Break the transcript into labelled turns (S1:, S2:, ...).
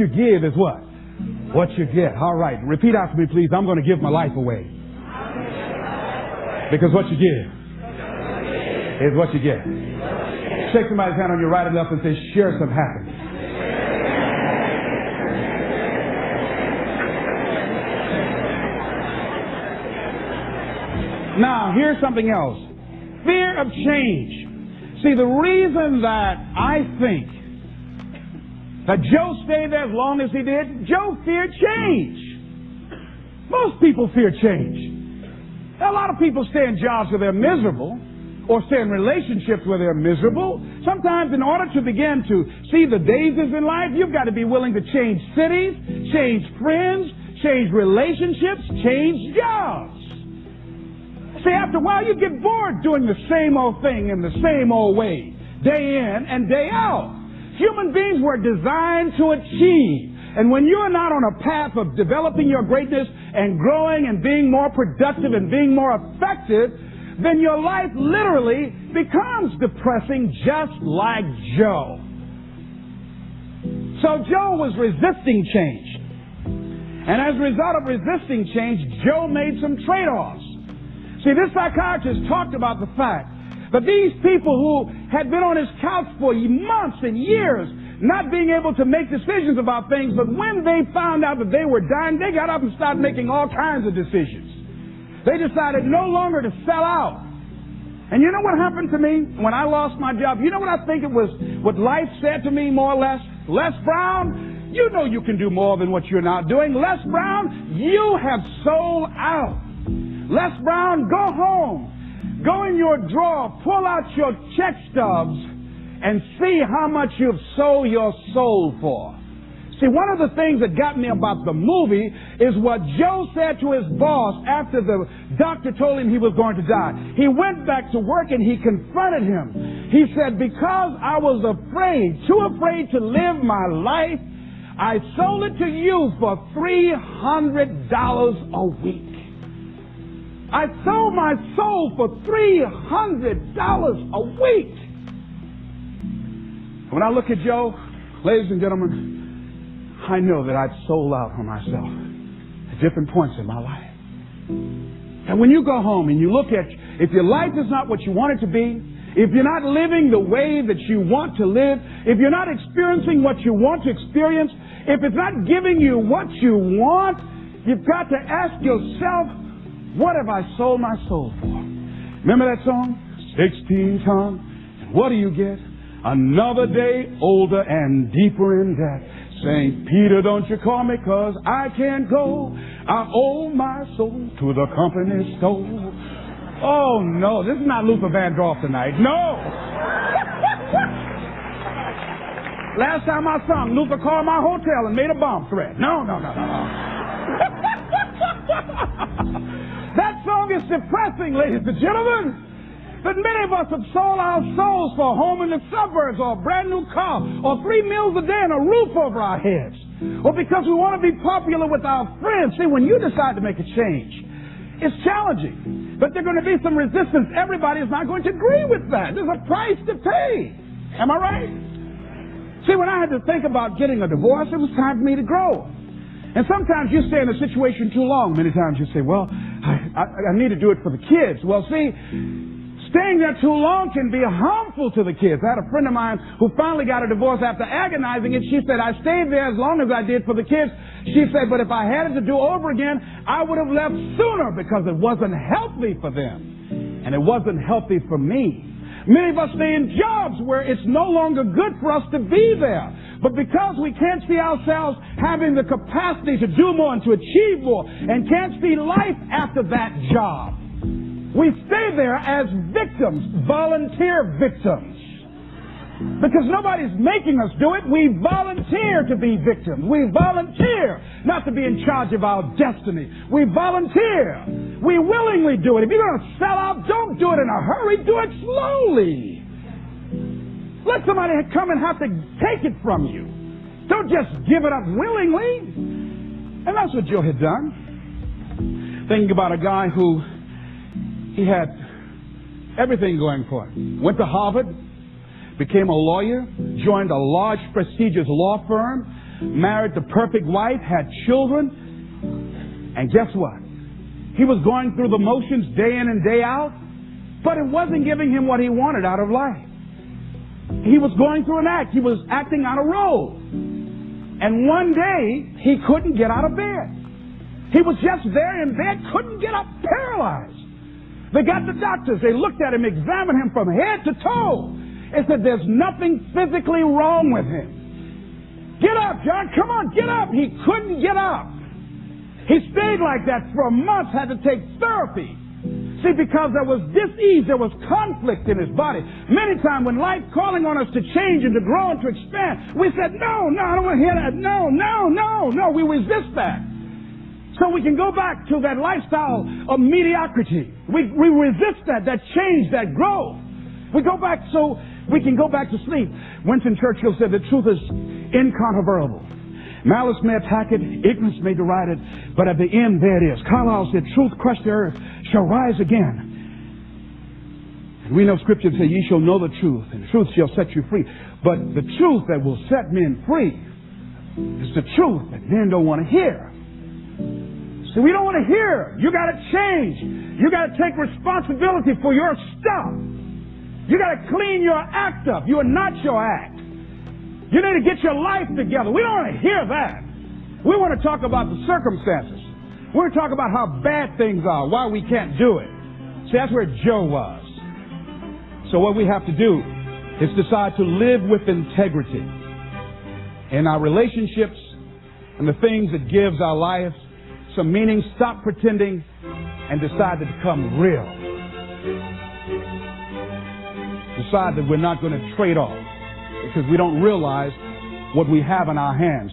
S1: you give is what? What you get. All right. Repeat after me, please. I'm going to give my life away. Because what you give is what you get. Shake somebody's hand on your right and left and say, share some happiness. Now, here's something else. Fear of change. See, the reason that I think that Joe stayed there as long as he did, Joe feared change. Most people fear change. A lot of people stay in jobs where they're miserable or stay in relationships where they're miserable. Sometimes in order to begin to see the daisies in life, you've got to be willing to change cities, change friends, change relationships, change jobs. See, after a while, you get bored doing the same old thing in the same old way, day in and day out. Human beings were designed to achieve. And when you're not on a path of developing your greatness and growing and being more productive and being more effective, then your life literally becomes depressing, just like Joe. So Joe was resisting change. And as a result of resisting change, Joe made some trade-offs. See, this psychiatrist talked about the fact that these people who had been on his couch for months and years, not being able to make decisions about things, but when they found out that they were dying, they got up and started making all kinds of decisions. They decided no longer to sell out. And you know what happened to me when I lost my job? You know what I think it was, what life said to me more or less? Les Brown, you know you can do more than what you're not doing. Les Brown, you have sold out. Les Brown, go home. Go in your drawer, pull out your check stubs, and see how much you've sold your soul for. See, one of the things that got me about the movie is what Joe said to his boss after the doctor told him he was going to die. He went back to work and he confronted him. He said, because I was afraid, too afraid to live my life, I sold it to you for $300 a week. I sold my soul for $300 a week. When I look at Joe, ladies and gentlemen, I know that I've sold out on myself at different points in my life. And when you go home and you look at, if your life is not what you want it to be, if you're not living the way that you want to live, if you're not experiencing what you want to experience, if it's not giving you what you want, you've got to ask yourself, what have I sold my soul for? Remember that song? 16 tons. What do you get? Another day older and deeper in debt. Saying, Peter, don't you call me 'cause I can't go. I owe my soul to the company store. Oh, no. This is not Luther Vandross tonight. No. Last time I sung, Luther called my hotel and made a bomb threat. No. That song is depressing, ladies and gentlemen. But many of us have sold our souls for a home in the suburbs or a brand new car or 3 meals a day and a roof over our heads. Or because we want to be popular with our friends. See, when you decide to make a change, it's challenging. But there's going to be some resistance. Everybody is not going to agree with that. There's a price to pay. Am I right? See, when I had to think about getting a divorce, it was time for me to grow. And sometimes you stay in a situation too long. Many times you say, well, I need to do it for the kids. Well, see, staying there too long can be harmful to the kids. I had a friend of mine who finally got a divorce after agonizing it. She said, I stayed there as long as I did for the kids. She said, but if I had it to do over again, I would have left sooner because it wasn't healthy for them. And it wasn't healthy for me. Many of us stay in jobs where it's no longer good for us to be there. But because we can't see ourselves having the capacity to do more and to achieve more and can't see life after that job, we stay there as victims, volunteer victims. Because nobody's making us do it. We volunteer to be victims. We volunteer not to be in charge of our destiny. We volunteer. We willingly do it. If you're going to sell out, don't do it in a hurry. Do it slowly. Let somebody come and have to take it from you. Don't just give it up willingly. And that's what Joe had done. Thinking about a guy who he had everything going for him. Went to Harvard, became a lawyer, joined a large, prestigious law firm, married the perfect wife, had children. And guess what? He was going through the motions day in and day out, but it wasn't giving him what he wanted out of life. He was going through an act. He was acting out a role. And one day, he couldn't get out of bed. He was just there in bed, couldn't get up, paralyzed. They got the doctors. They looked at him, examined him from head to toe, and said, there's nothing physically wrong with him. Get up, John. Come on, get up. He couldn't get up. He stayed like that for months, had to take therapy. See, because there was dis-ease, there was conflict in his body. Many times when life calling on us to change and to grow and to expand, we said, no, I don't want to hear that. No. We resist that. So we can go back to that lifestyle of mediocrity. We resist that change, that growth. We go back so we can go back to sleep. Winston Churchill said the truth is incontrovertible. Malice may attack it, ignorance may deride it, but at the end, there it is. Carlyle said, truth crushed the earth shall rise again. And we know Scripture says, ye shall know the truth, and truth shall set you free. But the truth that will set men free is the truth that men don't want to hear. So we don't want to hear. You got to change. You got to take responsibility for your stuff. You got to clean your act up. You are not your act. You need to get your life together. We don't want to hear that. We want to talk about the circumstances. We want to talk about how bad things are, why we can't do it. See, that's where Joe was. So what we have to do is decide to live with integrity in our relationships and the things that gives our lives some meaning. Stop pretending and decide to become real. Decide that we're not going to trade off, because we don't realize what we have in our hands.